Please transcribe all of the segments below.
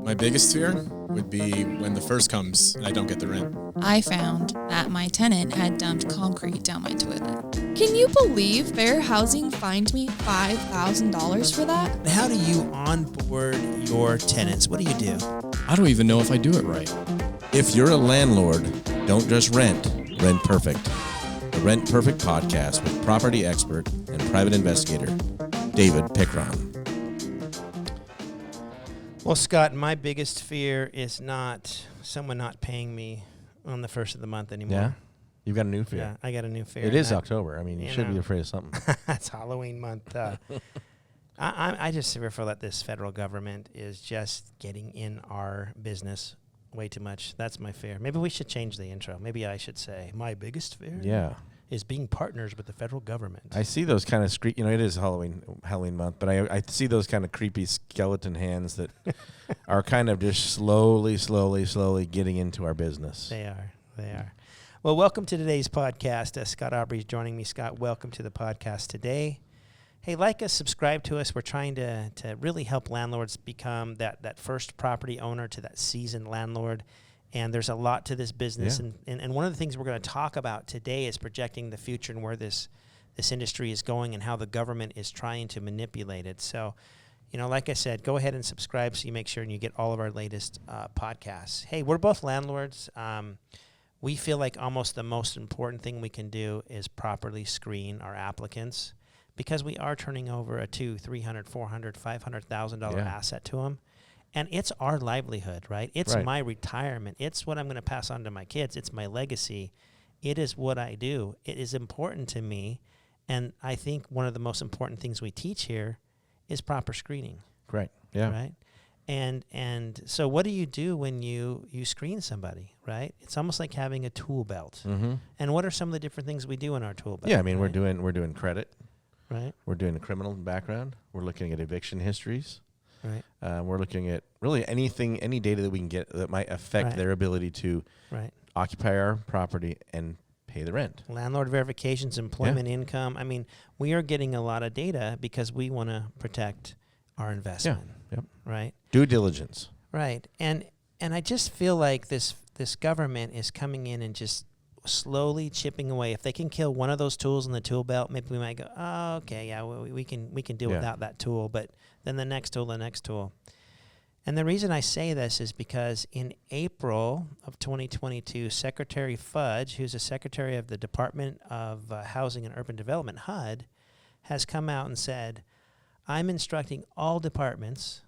My biggest fear would be when the first comes and I don't get the rent. I found that my tenant had dumped concrete down my toilet. Can you believe Fair Housing fined me $5,000 for that? How do you onboard your tenants? What do you do? I don't even know if I do it right. If you're a landlord, don't just rent perfect. The Rent Perfect podcast with property expert and private investigator, David Pickron. Well, Scott, my biggest fear is not someone not paying me on the first of the month anymore. Yeah? You've got a new fear. Yeah, I got a new fear. It is October. I mean, you should be afraid of something. It's Halloween month. I just feel that this federal government is just getting in our business way too much. That's my fear. Maybe we should change the intro. Maybe I should say, my biggest fear is being partners with the federal government. I see those kind of it is Halloween month, but I see those kind of creepy skeleton hands that are kind of just slowly getting into our business. They are. Well, welcome to today's podcast. Scott Aubrey is joining me. Scott, welcome to the podcast today. Hey, like us, subscribe to us. We're trying to really help landlords become that first property owner to that seasoned landlord. And there's a lot to this business. Yeah. And one of the things we're going to talk about today is projecting the future and where this industry is going and how the government is trying to manipulate it. So, like I said, go ahead and subscribe so you make sure and you get all of our latest podcasts. Hey, we're both landlords. We feel like almost the most important thing we can do is properly screen our applicants because we are turning over a $200,000, $300,000, $400,000, $500,000 asset to them. And it's our livelihood, right? It's my retirement. It's what I'm going to pass on to my kids. It's my legacy. It is what I do. It is important to me. And I think one of the most important things we teach here is proper screening. Right. Yeah. Right? And so what do you do when you screen somebody, right? It's almost like having a tool belt. Mm-hmm. And what are some of the different things we do in our tool belt? Yeah, I mean, we're doing credit. Right. We're doing a criminal background. We're looking at eviction histories. Right. We're looking at really any data that we can get that might affect their ability to occupy our property and pay the rent. Landlord verifications, employment income. I mean, we are getting a lot of data because we want to protect our investment. Yeah. Yep. Right. Due diligence. Right. And I just feel like this government is coming in and just slowly chipping away. If they can kill one of those tools in the tool belt, maybe we might go, oh, okay, yeah, we can do without that tool. But then the next tool. And the reason I say this is because in April of 2022, Secretary Fudge, who's a secretary of the Department of Housing and Urban Development, HUD, has come out and said, I'm instructing all departments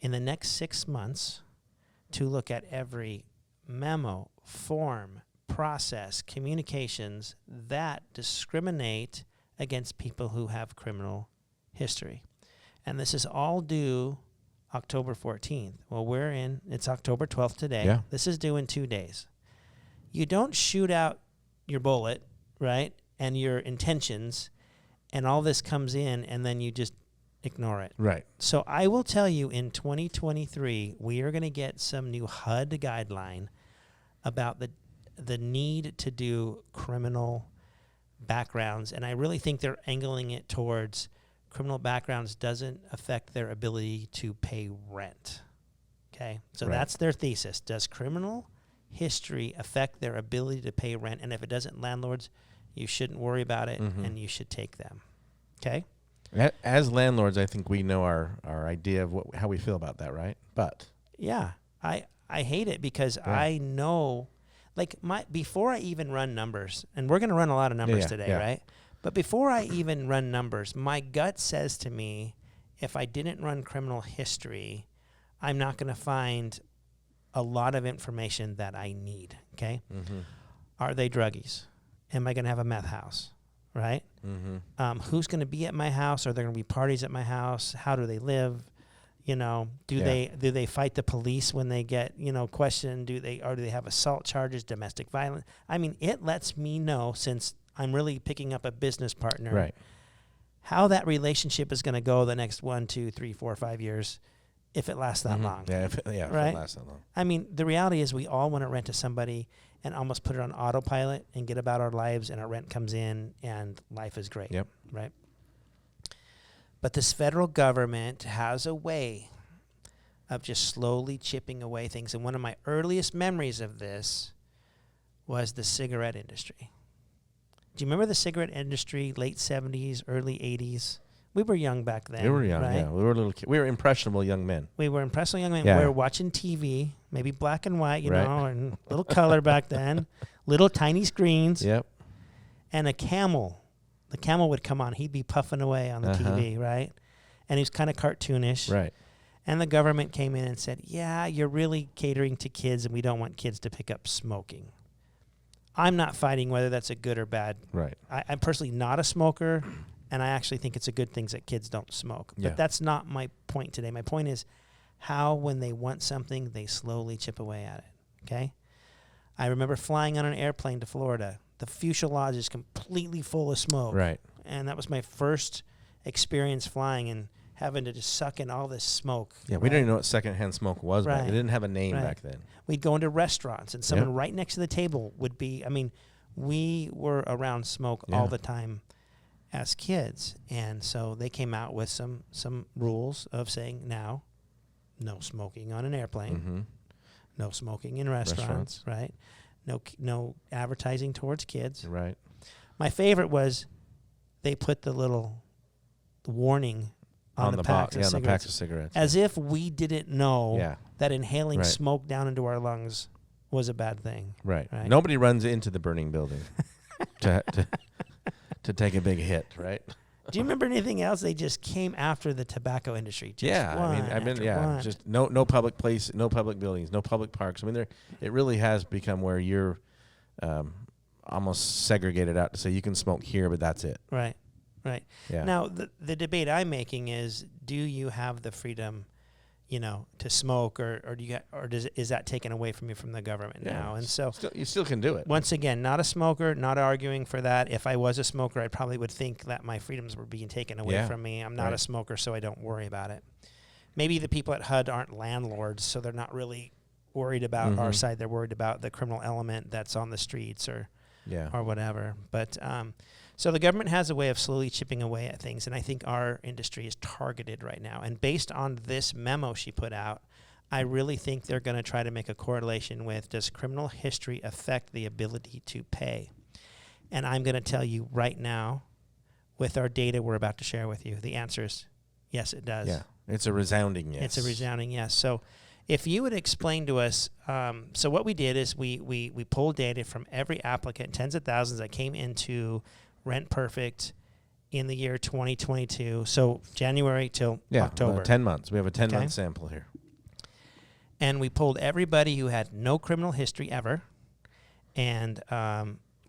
in the next 6 months to look at every memo, form, process, communications that discriminate against people who have criminal history. And this is all due October 14th. Well, it's October 12th today. Yeah. This is due in 2 days. You don't shoot out your bullet, right, and your intentions, and all this comes in, and then you just ignore it. Right. So I will tell you in 2023, we are going to get some new HUD guideline about the need to do criminal backgrounds, and I really think they're angling it towards criminal backgrounds doesn't affect their ability to pay rent. Okay? So that's their thesis. Does criminal history affect their ability to pay rent? And if it doesn't, landlords, you shouldn't worry about it, and you should take them. Okay? As landlords, I think we know our idea of how we feel about that, right? But yeah, I hate it because I know, like before I even run numbers, and we're going to run a lot of numbers today, right? But before I even run numbers, my gut says to me, if I didn't run criminal history, I'm not going to find a lot of information that I need, okay? Mm-hmm. Are they druggies? Am I going to have a meth house, right? Mm-hmm. Who's going to be at my house? Are there going to be parties at my house? How do they live? Do they fight the police when they get, questioned? Do they have assault charges, domestic violence? I mean, it lets me know, since I'm really picking up a business partner, how that relationship is going to go the next 1, 2, 3, 4, 5 years, if it lasts that long. Yeah, if it lasts that long. I mean, the reality is we all want to rent to somebody and almost put it on autopilot and get about our lives, and our rent comes in and life is great. Yep. Right? But this federal government has a way of just slowly chipping away things. And one of my earliest memories of this was the cigarette industry. Do you remember the cigarette industry, late 70s, early 80s? We were young back then. We were young, right? yeah. We were little. We were impressionable young men. We were impressive young men. Yeah. We were watching TV, maybe black and white, Right. and little color back then, little tiny screens, Yep. and a camel. The camel would come on. He'd be puffing away on the TV, right? And he was kind of cartoonish. Right. And the government came in and said, yeah, you're really catering to kids, and we don't want kids to pick up smoking. I'm not fighting whether that's a good or bad. Right. I'm personally not a smoker, and I actually think it's a good thing that kids don't smoke. Yeah. But that's not my point today. My point is how when they want something, they slowly chip away at it, okay? I remember flying on an airplane to Florida. The fuselage is completely full of smoke. Right. And that was my first experience flying and having to just suck in all this smoke. Yeah, we didn't even know what secondhand smoke was back. Right. It didn't have a name Right. back then. We'd go into restaurants, and someone right next to the table would be, we were around smoke all the time as kids. And so they came out with some rules of saying now, no smoking on an airplane, Mm-hmm. no smoking in restaurants, right? No advertising towards kids. Right. My favorite was they put the little warning on the packs of on the cigarettes, packs of cigarettes. as if we didn't know Yeah. that inhaling Right. smoke down into our lungs was a bad thing. Right. Right. Nobody runs into the burning building to take a big hit, right? Do you remember anything else? They just came after the tobacco industry. Just Yeah, one I mean, after yeah, one. just no public place, no public buildings, no public parks. I mean, it really has become where you're almost segregated out to say you can smoke here, but that's it. Right. Yeah. Now, the debate I'm making is, do you have the freedom, to smoke, or do you is that taken away from you from the government now? And so you still can do it. once again, not a smoker, not arguing for that. If I was a smoker, I probably would think that my freedoms were being taken away from me. I'm not a smoker, so I don't worry about it. Maybe the people at HUD aren't landlords, so they're not really worried about our side. They're worried about the criminal element that's on the streets or whatever. But so the government has a way of slowly chipping away at things, and I think our industry is targeted right now. And based on this memo she put out, I really think they're going to try to make a correlation with, does criminal history affect the ability to pay? And I'm going to tell you right now, with our data we're about to share with you, the answer is yes, it does. Yeah, it's a resounding yes. It's a resounding yes. So if you would explain to us, so what we did is we pulled data from every applicant, tens of thousands that came into Rent Perfect in the year 2022. So January till October. 10 months. We have a 10-month Okay. sample here. And we pulled everybody who had no criminal history ever. And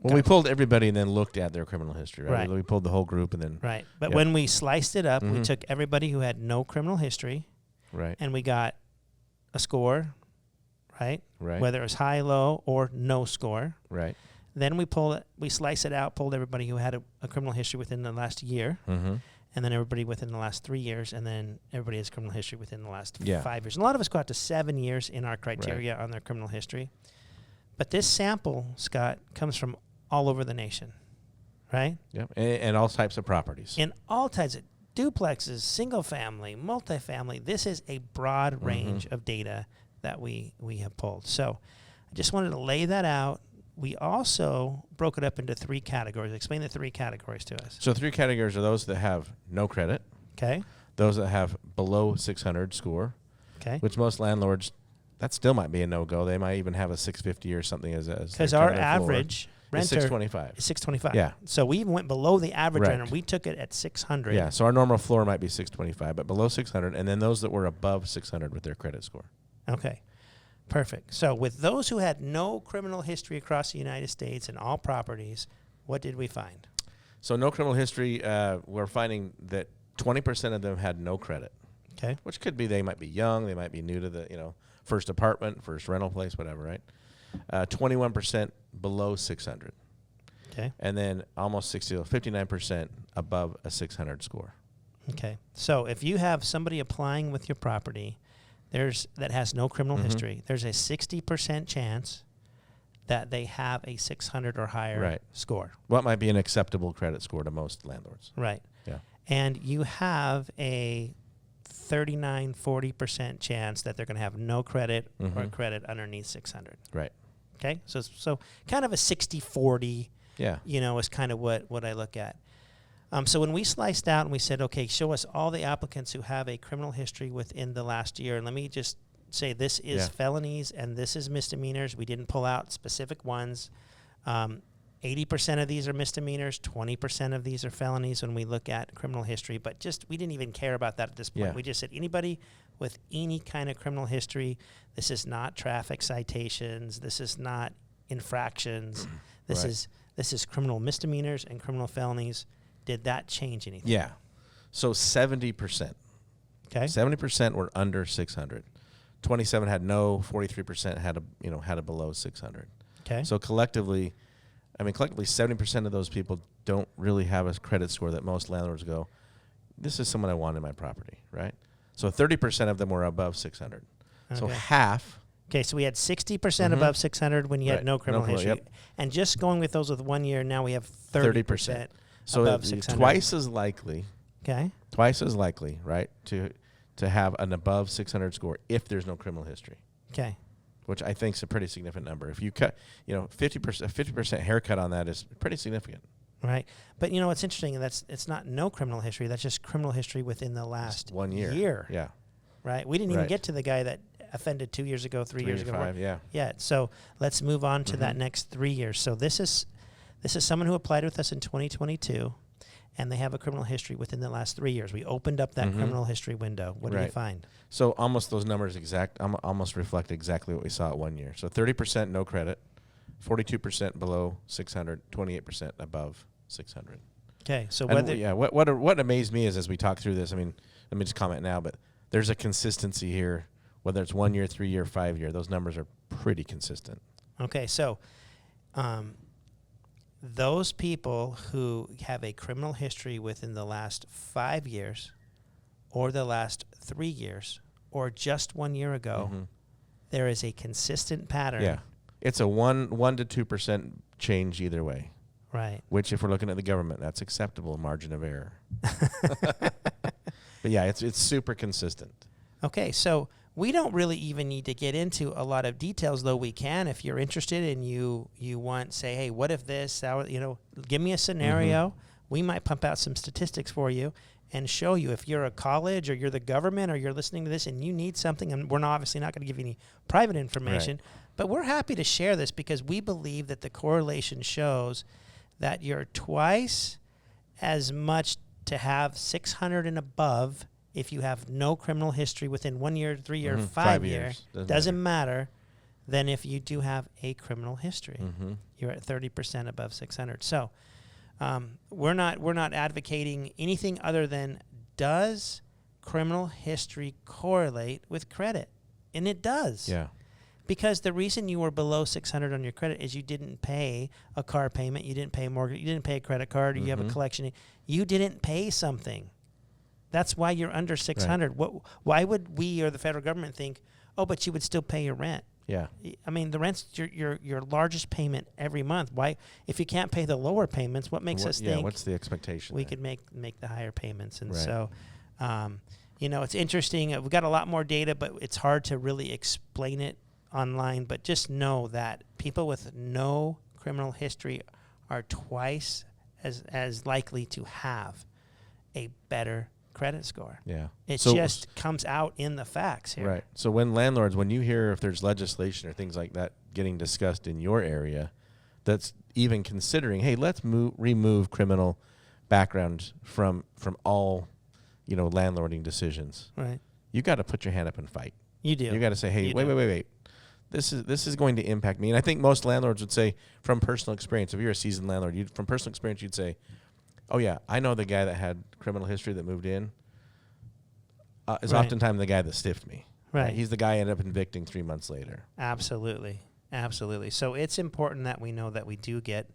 We pulled everybody and then looked at their criminal history, right? Right. We pulled the whole group and then right. But Yep. when we sliced it up, we Mhm. took everybody who had no criminal history, right, and we got a score, right? right, Whether it was high, low, or no score. right. Then we slice it out, pulled everybody who had a criminal history within the last year, Mm-hmm. and then everybody within the last 3 years, and then everybody has criminal history within the last Yeah. 5 years. And a lot of us go out to 7 years in our criteria on their criminal history. But this sample, Scott, comes from all over the nation, right? Yep. And all types of properties. In all types of duplexes, single family, multifamily. This is a broad range of data that we have pulled. So I just wanted to lay that out. We also broke it up into 3 categories. Explain the 3 categories to us. So 3 categories are those that have no credit, Okay? those that have below 600 score, Okay. which most landlords, that still might be a no-go. They might even have a 650 or something as Because their our kind of floor. average It's renter 625. is 625. Yeah. So we even went below the average Right. renter. We took it at 600. Yeah, so our normal floor might be 625, but below 600, and then those that were above 600 with their credit score. Okay. Perfect. So with those who had no criminal history across the United States and all properties, what did we find? So no criminal history, we're finding that 20% of them had no credit, Okay. which could be they might be young, they might be new to the first apartment, first rental place, whatever, right? 21% below 600, Okay. and then almost 59% above a 600 score. Okay. So if you have somebody applying with your property that has no criminal history, there's a 60% chance that they have a 600 or higher score. What might be an acceptable credit score to most landlords? Right. Yeah. And you have a 40% chance that they're going to have no credit or Mhm. credit underneath 600. Right. Okay, so kind of a 60-40, Yeah. is kind of what I look at. So when we sliced out and we said, okay, show us all the applicants who have a criminal history within the last year, and let me just say this is Yeah. felonies and this is misdemeanors. We didn't pull out specific ones. 80% of these are misdemeanors, 20% of these are felonies when we look at criminal history, but we didn't even care about that at this point. Yeah. We just said anybody with any kind of criminal history, this is not traffic citations, this is not infractions, this Right. is criminal misdemeanors and criminal felonies. Did that change anything? Yeah. So 70%. Okay. 70% were under 600. 27 had no. 43% had a below 600. Okay. So collectively, 70% of those people don't really have a credit score that most landlords go, this is someone I want in my property, right? So 30% of them were above 600. So Okay. half. Okay, so we had 60% Mhm. above 600 when you had Right. no criminal criminal, history. yep. And just going with those with 1 year, now we have 30%. So above it's 600. twice as likely, Okay. right, to have an above 600 score if there's no criminal history, Okay. which I think is a pretty significant number. If you cut, 50% haircut on that is pretty significant. Right. But what's interesting, it's not no criminal history, that's just criminal history within the last 1 year. Yeah. Right? We didn't even Right. get to the guy that offended 2 years ago, 3 years to ago. 5, yeah. Yeah. So let's move on to that Mhm. next 3 years. So this is someone who applied with us in 2022, and they have a criminal history within the last 3 years. We opened up that Mhm. criminal history window. What do you Right. find? So almost those numbers almost reflect exactly what we saw at 1 year. So 30% no credit, 42% below 600, 28% above 600. Okay. So And whether what amazed me is as we talk through this, let me just comment now, but there's a consistency here, whether it's 1 year, 3 year, 5 year, those numbers are pretty consistent. Okay, so those people who have a criminal history within the last 5 years or the last 3 years or just 1 year ago, Mhm. there is a consistent pattern. Yeah. It's a 1 to 2% change either way, Right. which if we're looking at the government, that's acceptable margin of error. But yeah, it's super consistent. Okay, so we don't really even need to get into a lot of details, though we can if you're interested and you want, say, hey, what if this, give me a scenario. We might pump out some statistics for you and show you if you're a college or you're the government or you're listening to this and you need something, and we're obviously not going to give you any private information, but we're happy to share this because we believe that the correlation shows that you're twice as much to have 600 and above if you have no criminal history within 1 year, 3 year, 5 year. Doesn't matter than if you do have a criminal history. Mm-hmm. You're at 30% above 600. So we're not advocating anything other than does criminal history correlate with credit? And it does. Yeah. Because the reason you were below 600 on your credit is you didn't pay a car payment, you didn't pay a mortgage, you didn't pay a credit card, or you have a collection. You didn't pay something. That's why you're under 600. Right. Why would we or the federal government think, oh, but you would still pay your rent? Yeah. I mean, the rent's your largest payment every month. Why, if you can't pay the lower payments, what makes us think what's the expectation? we there? could make the higher payments? And Right. so, it's interesting. We've got a lot more data, but it's hard to really explain it online. But just know that people with no criminal history are twice as likely to have a better credit score. Yeah. It So- just comes out in the facts here. Right. So when you hear if there's legislation or things like that getting discussed in your area, that's even considering, hey, let's remove criminal background from all, landlording decisions. Right. You got to put your hand up and fight. You do. You got to say, hey, You wait. do. This is going to impact me. And I think most landlords would say, from personal experience, if you're a seasoned landlord, from personal experience, you'd say, oh yeah, I know the guy that had criminal history that moved in is Right. oftentimes the guy that stiffed me. Right. He's the guy I ended up evicting 3 months later. Absolutely. Absolutely. So it's important that we know that we do get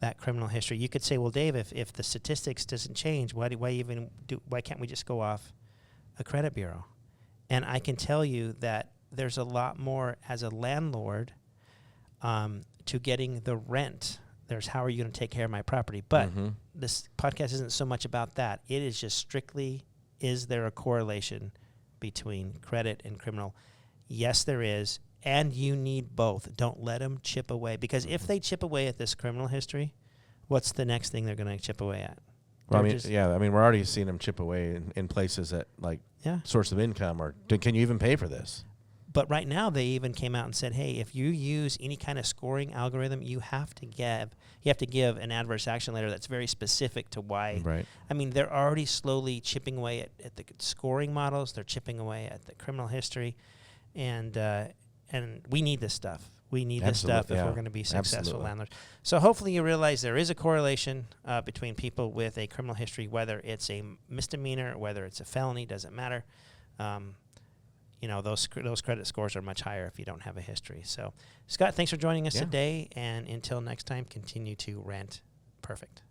that criminal history. You could say, well, Dave, if the statistics doesn't change, why can't we just go off a credit bureau? And I can tell you that there's a lot more as a landlord to getting the rent. There's how are you going to take care of my property? But Mhm. this podcast isn't so much about that. It is just strictly is there a correlation between credit and criminal? Yes, there is. And you need both. Don't let them chip away. Because if they chip away at this criminal history, what's the next thing they're going to chip away at? Well, They're we're already seeing them chip away in places that, like, source of income, or can you even pay for this? But right now, they even came out and said, hey, if you use any kind of scoring algorithm, you have to give an adverse action letter that's very specific to why. Right. I mean, they're already slowly chipping away at the scoring models. They're chipping away at the criminal history. And we need this stuff. We need this stuff if we're going to be successful landlords. So hopefully you realize there is a correlation between people with a criminal history, whether it's a misdemeanor, whether it's a felony, doesn't matter. Those credit scores are much higher if you don't have a history. So, Scott, thanks for joining us today. And until next time, continue to rent perfect.